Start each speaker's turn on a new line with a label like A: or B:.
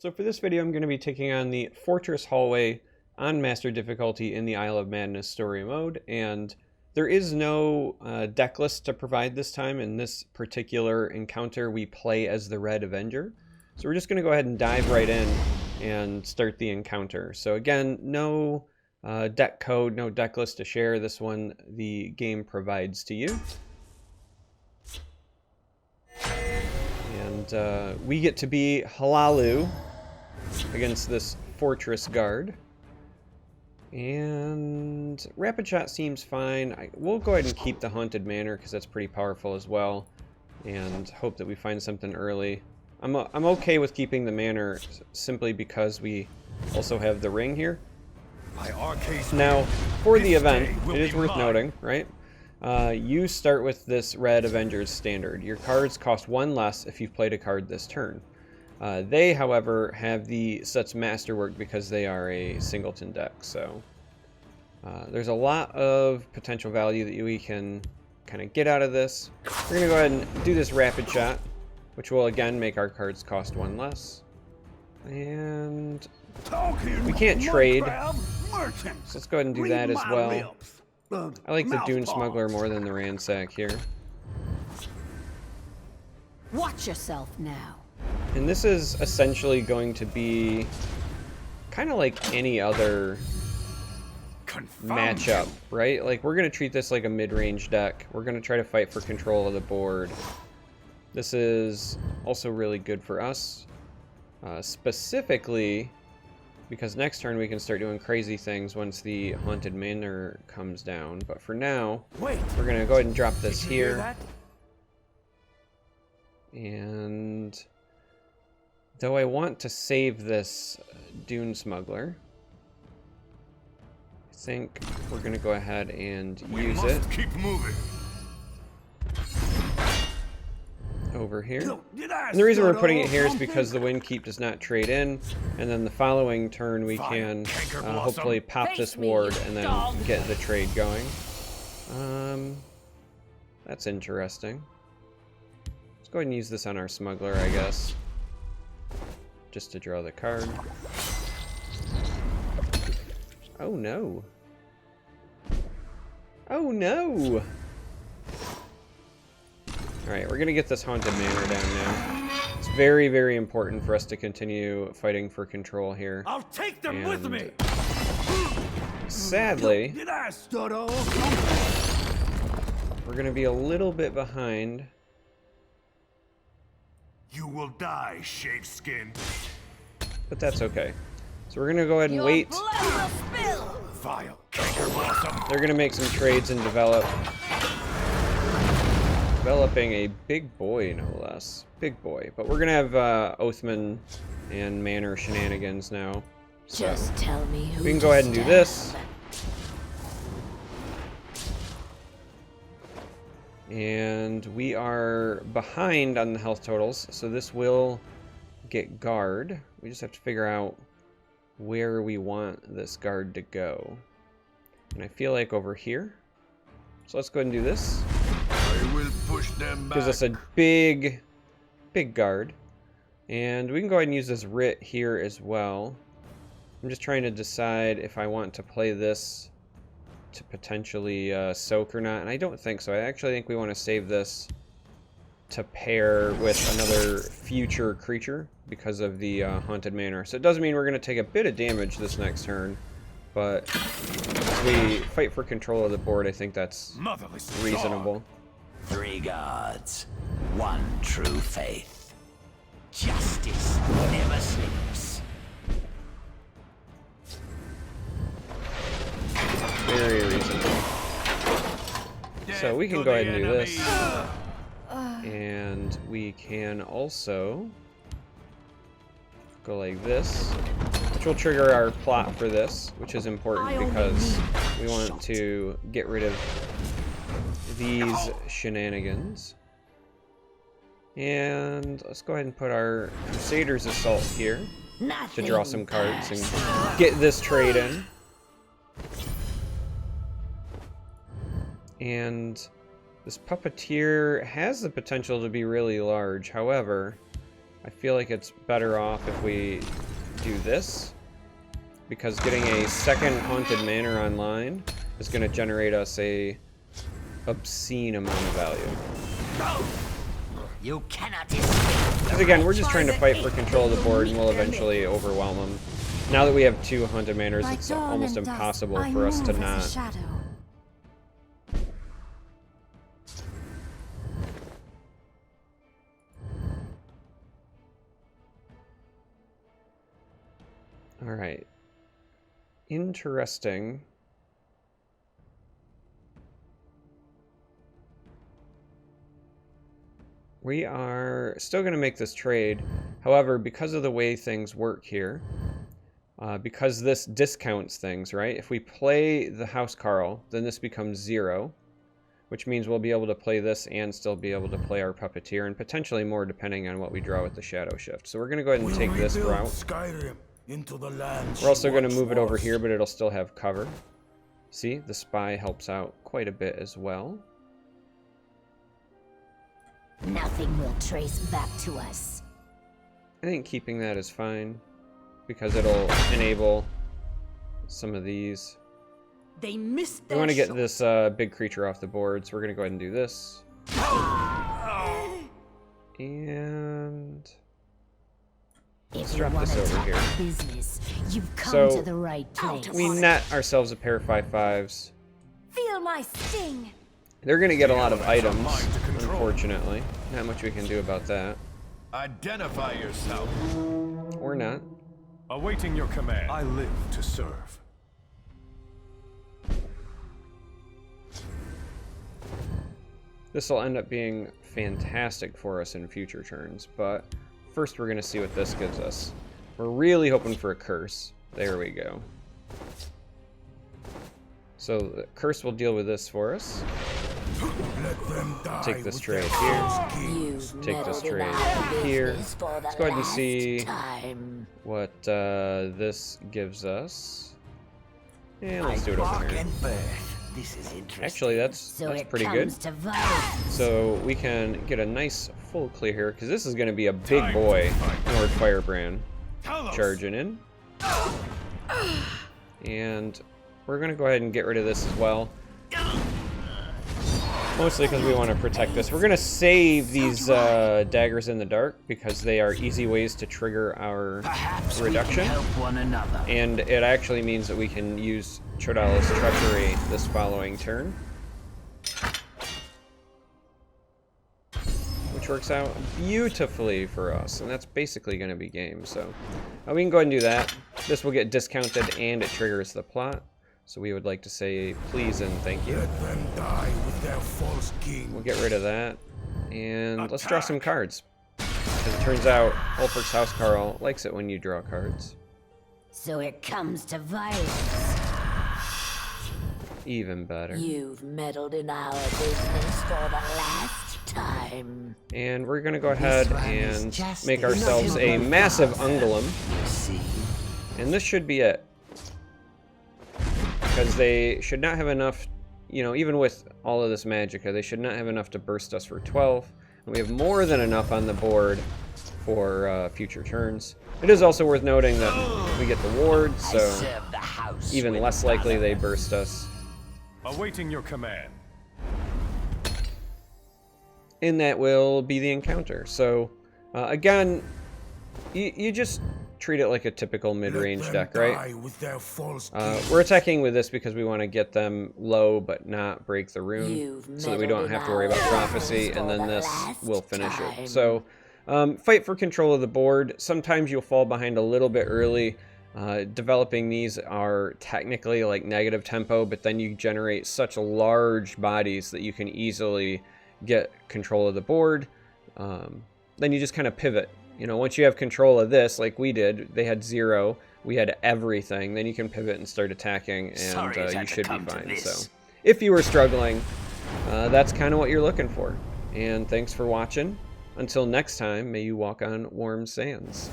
A: So for this video, I'm going to be taking on the Fortress Hallway on Master Difficulty in the Isle of Madness story mode, and there is no deck list to provide this time. In this particular encounter, we play as the Red Avenger. So we're just going to go ahead and dive right in and start the encounter. So again, no deck code, no deck list to share. This one the game provides to you. And we get to be Halalu against this Fortress Guard. And Rapid Shot seems fine. We'll go ahead and keep the Haunted Manor because that's pretty powerful as well. And hope that we find something early. I'm okay with keeping the Manor simply because we also have the ring here. Now, for the event, it is worth noting, right? You start with this Red Avengers standard. Your cards cost one less if you've played a card this turn. They, however, have the Set's Masterwork because they are a singleton deck. So there's a lot of potential value that we can kind of get out of this. We're going to go ahead and do this Rapid Shot, which will again make our cards cost one less. And we can't trade, so let's go ahead and do that as well. I like the Dune Smuggler more than the Ransack here.
B: Watch yourself now.
A: And this is essentially going to be kind of like any other matchup, right? Like, we're going to treat this like a mid-range deck. We're going to try to fight for control of the board. This is also really good for us, specifically because next turn we can start doing crazy things once the Haunted Manor comes down. But for now, we're going to go ahead and drop this here. And though I want to save this Dune Smuggler, I think we're going to go ahead and use it.
C: Keep moving.
A: Over here. And the reason we're putting it here is because the Windkeep does not trade in, and then the following turn we can hopefully pop this ward and then get the trade going. That's interesting. Let's go ahead and use this on our Smuggler, I guess. Just to draw the card. Oh no. Oh no! Alright, we're gonna get this Haunted Manor down now. It's very, very important for us to continue fighting for control here.
C: I'll take them with me.
A: Sadly, we're gonna be a little bit behind.
C: You will die, shaved skin.
A: But that's okay. So we're gonna go ahead and wait.
C: Vile canker blossom.
A: They're gonna make some trades and developing a big boy, no less. Big boy. But we're gonna have Oathman and Manor shenanigans now. So
B: just tell me who
A: we can go ahead and do this. And we are behind on the health totals, so this will get guard. We just have to figure out where we want this guard to go. And I feel like over here. So let's go ahead and do this.
C: I will push them back.
A: Gives us a big guard. And we can go ahead and use this Writ here as well. I'm just trying to decide if I want to play this to potentially soak or not, and I don't think so. I actually think we want to save this to pair with another future creature because of the Haunted Manor. So it does mean we're going to take a bit of damage this next turn, but as we fight for control of the board, I think that's reasonable.
D: 3 gods, 1 true faith. Justice never sleeps.
A: Very reasonable. So we can go ahead and do this. And we can also go like this, which will trigger our plot for this, which is important because we want to get rid of these shenanigans. And let's go ahead and put our Crusader's Assault here to draw some cards and get this trade in. And this Puppeteer has the potential to be really large. However, I feel like it's better off if we do this, because getting a second Haunted Manor online is going to generate us a obscene amount of value.
D: You cannot escape.
A: Because again, we're just trying to fight for control of the board, and we'll eventually overwhelm them. Now that we have 2 Haunted Manors,
B: Like
A: it's
B: dawn
A: almost
B: and dusk,
A: impossible
B: I
A: for us to
B: move as a
A: not.
B: shadow.
A: Alright. Interesting. We are still going to make this trade. However, because of the way things work here, because this discounts things, right? If we play the House Carl, then this becomes 0, which means we'll be able to play this and still be able to play our Puppeteer, and potentially more depending on what we draw with the Shadow Shift. So we're going to go ahead and take this route.
C: Skyrim into the land
A: We're also going to move it over here, but it'll still have cover. See, the Spy helps out quite a bit as well.
B: Nothing will trace back to us.
A: I think keeping that is fine, because it'll enable some of these.
B: They missed
A: We want to get this big creature off the board, so we're going to go ahead and do this. And let's drop this over here.
B: Business. You've come
A: So,
B: to the right place.
A: we net ourselves a pair of 5/5s.
B: Feel my sting.
A: They're going to get a lot of items, unfortunately. Not much we can do about that.
C: Identify yourself.
A: Or not.
C: Awaiting your command. I live to serve.
A: This will end up being fantastic for us in future turns, but first we're going to see what this gives us. We're really hoping for a curse. There we go. So the curse will deal with this for us.
C: Let them die.
A: Take this trade here.
B: You've
A: Take this
B: meddled in
A: trade
B: our
A: here.
B: business for the
A: Let's go ahead and
B: last
A: see
B: time.
A: what this gives us. And let's do it over here.
D: This is interesting.
A: Actually, that's
B: So it
A: pretty good.
B: comes to violence.
A: So we can get a nice full clear here, because this is going to be a big boy Lord Firebrand charging in. And we're going to go ahead and get rid of this as well. Mostly because we want to protect this. We're going to save these daggers in the dark, because they are easy ways to trigger our
D: Perhaps
A: reduction.
D: we can help one another.
A: And it actually means that we can use Chodala's Treachery this following turn, which works out beautifully for us, and that's basically going to be game. So we can go ahead and do that. This will get discounted, and it triggers the plot. So we would like to say please and thank you.
C: Let them die with their false king.
A: We'll get rid of that, and let's draw some cards. Because it turns out Ulfric's House Carl likes it when you draw cards.
B: So it comes to violence.
A: Even better.
B: You've meddled in our business for the last time.
A: And we're going to go ahead
D: This one is
A: and
D: just
A: make ourselves a
D: enough.
A: massive Ungolem.
D: You see,
A: And this should be it. Because they should not have enough, you know, even with all of this Magicka, they should not have enough to burst us for 12. And we have more than enough on the board for future turns. It is also worth noting that we get the ward,
D: I
A: so
D: serve the house
A: even
D: with
A: less likely
D: honor.
A: they burst us.
C: Awaiting your command.
A: And that will be the encounter. So, again, you just treat it like a typical mid-range deck, right? We're attacking with this because we want to get them low but not break the rune, so that we don't have to worry about prophecy, and then this will finish it. So, fight for control of the board. Sometimes you'll fall behind a little bit early. Developing these are technically like negative tempo, but then you generate such large bodies that you can easily get control of the board. Then you just kind of pivot. You know, once you have control of this, like we did, they had 0, we had everything, then you can pivot and start attacking, and you should be fine. So, if you were struggling, that's kind of what you're looking for. And thanks for watching. Until next time, may you walk on warm sands.